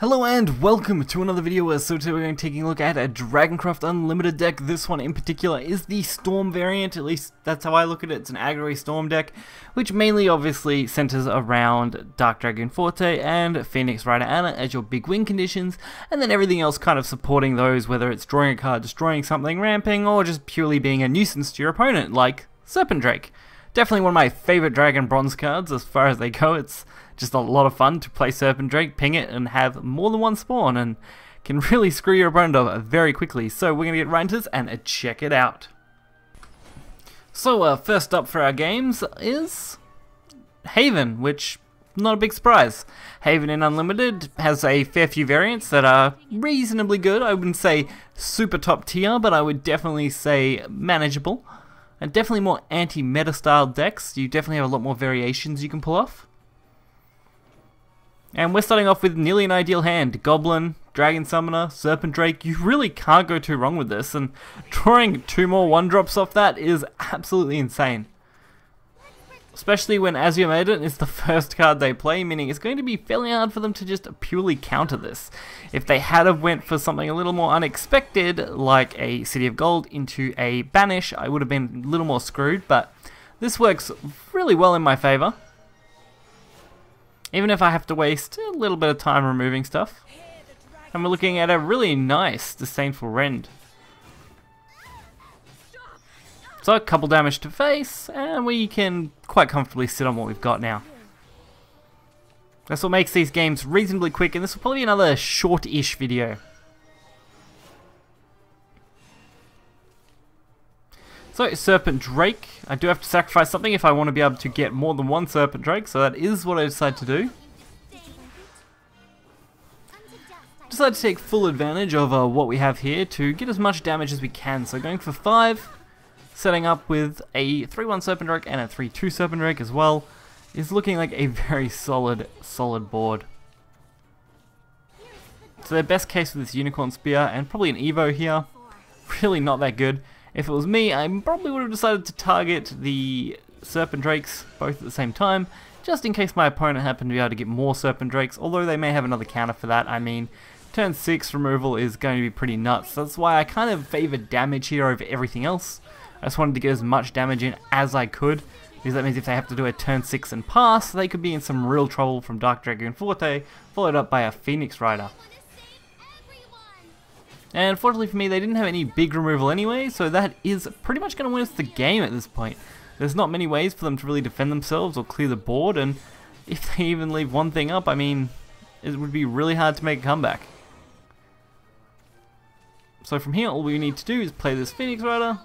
Hello and welcome to another video. So today we're going to be taking a look at a DragonCraft Unlimited deck. This one in particular is the Storm variant, at least that's how I look at it. It's an aggro Storm deck, which mainly obviously centers around Dark Dragon Forte and Phoenix Rider Anna as your big win conditions, and then everything else kind of supporting those, whether it's drawing a card, destroying something, ramping, or just purely being a nuisance to your opponent, like Serpent Drake. Definitely one of my favorite Dragon Bronze cards as far as they go. It's just a lot of fun to play Serpent Drake, ping it, and have more than one spawn, and can really screw your opponent up very quickly. So we're going to get right into this and check it out. So first up for our games is Haven, which, not a big surprise. Haven in Unlimited has a fair few variants that are reasonably good. I wouldn't say super top tier, but I would definitely say manageable. And definitely more anti-meta style decks. You definitely have a lot more variations you can pull off. And we're starting off with nearly an ideal hand. Goblin, Dragon Summoner, Serpent Drake. You really can't go too wrong with this. And drawing 2 more 1-drops off that is absolutely insane. Especially when Azure Maiden is the first card they play, meaning it's going to be fairly hard for them to just purely counter this. If they had have went for something a little more unexpected, like a City of Gold into a Banish, I would have been a little more screwed, but this works really well in my favor. Even if I have to waste a little bit of time removing stuff. And we're looking at a really nice Disdainful Rend. So a couple damage to face, and we can quite comfortably sit on what we've got now. That's what makes these games reasonably quick, and this will probably be another short-ish video. So, Serpent Drake. I do have to sacrifice something if I want to be able to get more than one Serpent Drake, so that is what I decided to do. Decided to take full advantage of what we have here to get as much damage as we can. So going for 5, setting up with a 3-1 Serpent Drake and a 3-2 Serpent Drake as well, is looking like a very solid board. So their best case with this Unicorn Spear and probably an Evo here, really not that good. If it was me, I probably would have decided to target the Serpent Drakes both at the same time, just in case my opponent happened to be able to get more Serpent Drakes, although they may have another counter for that. I mean, turn 6 removal is going to be pretty nuts. That's why I kind of favor damage here over everything else. I just wanted to get as much damage in as I could, because that means if they have to do a turn 6 and pass, they could be in some real trouble from Dark Dragon Forte, followed up by a Phoenix Rider. And fortunately for me, they didn't have any big removal anyway, so that is pretty much going to win us the game at this point. There's not many ways for them to really defend themselves or clear the board, and if they even leave one thing up, I mean, it would be really hard to make a comeback. So from here, all we need to do is play this Phoenix Rider,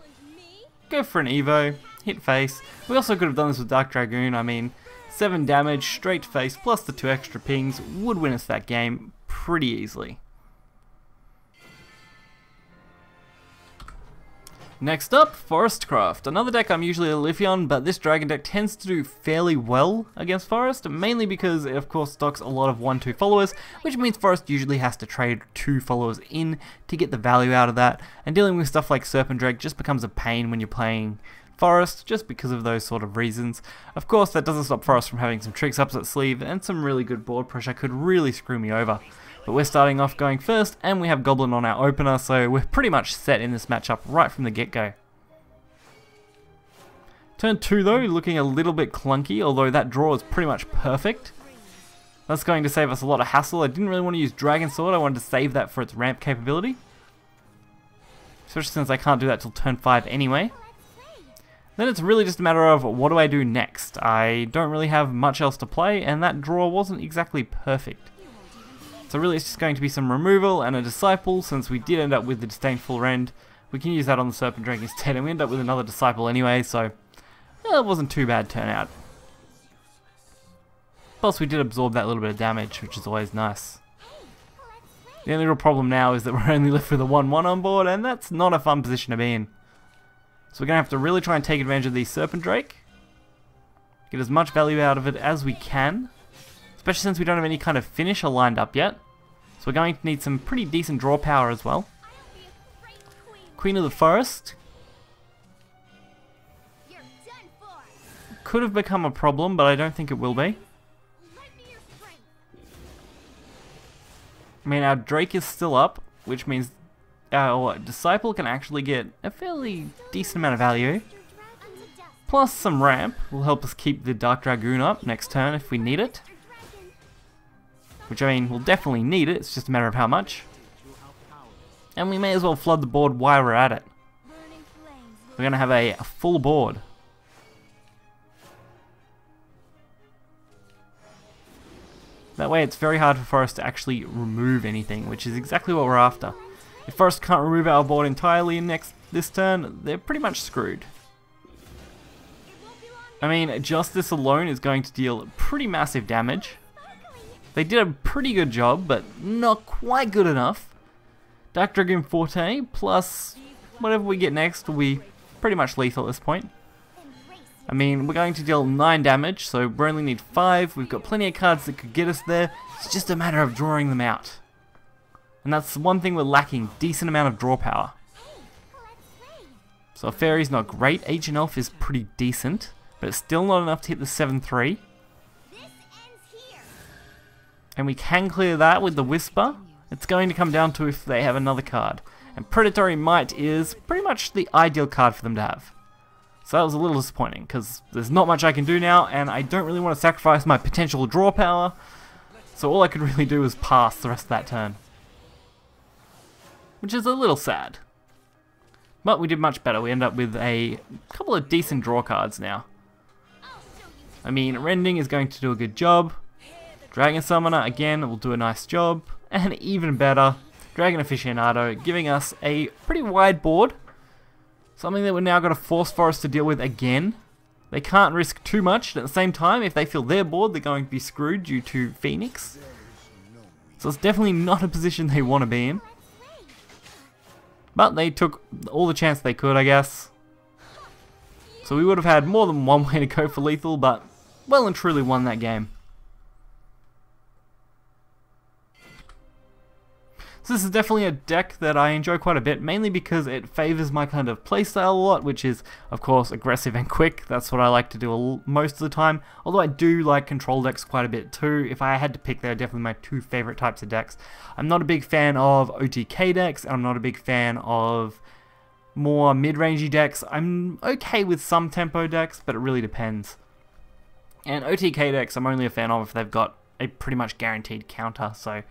go for an Evo, hit face. We also could have done this with Dark Dragoon. I mean, 7 damage, straight to face, plus the 2 extra pings would win us that game pretty easily. Next up, Forestcraft. Another deck I'm usually a Liffy on, but this Dragon deck tends to do fairly well against Forest, mainly because it of course stocks a lot of 1-2 followers, which means Forest usually has to trade 2 followers in to get the value out of that, and dealing with stuff like Serpent Drake just becomes a pain when you're playing Forest, just because of those sort of reasons. Of course, that doesn't stop Forest from having some tricks up its sleeve, and some really good board pressure could really screw me over. But we're starting off going first, and we have Goblin on our opener, so we're pretty much set in this matchup right from the get-go. Turn 2 though, looking a little bit clunky, although that draw is pretty much perfect. That's going to save us a lot of hassle. I didn't really want to use Dragon Sword, I wanted to save that for its ramp capability. Especially since I can't do that till turn 5 anyway. Then it's really just a matter of what do I do next. I don't really have much else to play, and that draw wasn't exactly perfect. So really it's just going to be some removal and a Disciple, since we did end up with the Disdainful Rend. We can use that on the Serpent Drake instead, and we end up with another Disciple anyway, so it wasn't too bad turnout. Plus we did absorb that little bit of damage, which is always nice. The only real problem now is that we're only left with a 1-1 on board, and that's not a fun position to be in. So we're going to have to really try and take advantage of the Serpent Drake. Get as much value out of it as we can. Especially since we don't have any kind of finisher lined up yet. So we're going to need some pretty decent draw power as well. Queen of the Forest. Could have become a problem, but I don't think it will be. I mean, our Drake is still up, which means our Disciple can actually get a fairly decent amount of value. Plus some ramp will help us keep the Dark Dragoon up next turn if we need it. Which, I mean, we'll definitely need it, it's just a matter of how much. And we may as well flood the board while we're at it. We're going to have a full board. That way it's very hard for Forest to actually remove anything, which is exactly what we're after. If Forest can't remove our board entirely this turn, they're pretty much screwed. I mean, just this alone is going to deal pretty massive damage. They did a pretty good job, but not quite good enough. Dark Dragoon Forte plus whatever we get next will be pretty much lethal at this point. I mean, we're going to deal 9 damage, so we only need 5. We've got plenty of cards that could get us there. It's just a matter of drawing them out. And that's the one thing we're lacking, decent amount of draw power. So Fairy's not great, Ancient Elf is pretty decent, but it's still not enough to hit the 7-3. And we can clear that with the Whisper. It's going to come down to if they have another card. And Predatory Might is pretty much the ideal card for them to have. So that was a little disappointing, because there's not much I can do now, and I don't really want to sacrifice my potential draw power. So all I could really do was pass the rest of that turn. Which is a little sad. But we did much better. We end up with a couple of decent draw cards now. I mean, Rending is going to do a good job. Dragon Summoner, again, will do a nice job. And even better, Dragon Aficionado, giving us a pretty wide board. Something that we're now going to force Forest to deal with again. They can't risk too much, and at the same time, if they feel they're bored, they're going to be screwed due to Phoenix. So it's definitely not a position they want to be in. But they took all the chance they could, I guess. So we would have had more than one way to go for lethal, but well and truly won that game. So this is definitely a deck that I enjoy quite a bit, mainly because it favors my kind of playstyle a lot, which is, of course, aggressive and quick. That's what I like to do most of the time, although I do like control decks quite a bit too. If I had to pick, they're definitely my 2 favorite types of decks. I'm not a big fan of OTK decks, and I'm not a big fan of more mid-rangey decks. I'm okay with some tempo decks, but it really depends. And OTK decks I'm only a fan of if they've got a pretty much guaranteed counter, so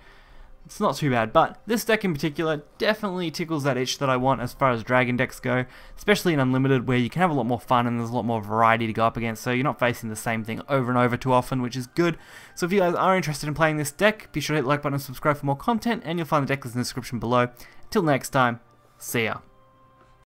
it's not too bad. But this deck in particular definitely tickles that itch that I want as far as dragon decks go, especially in Unlimited, where you can have a lot more fun and there's a lot more variety to go up against, so you're not facing the same thing over and over too often, which is good. So if you guys are interested in playing this deck, be sure to hit the like button and subscribe for more content, and you'll find the deck list in the description below. Till next time, see ya.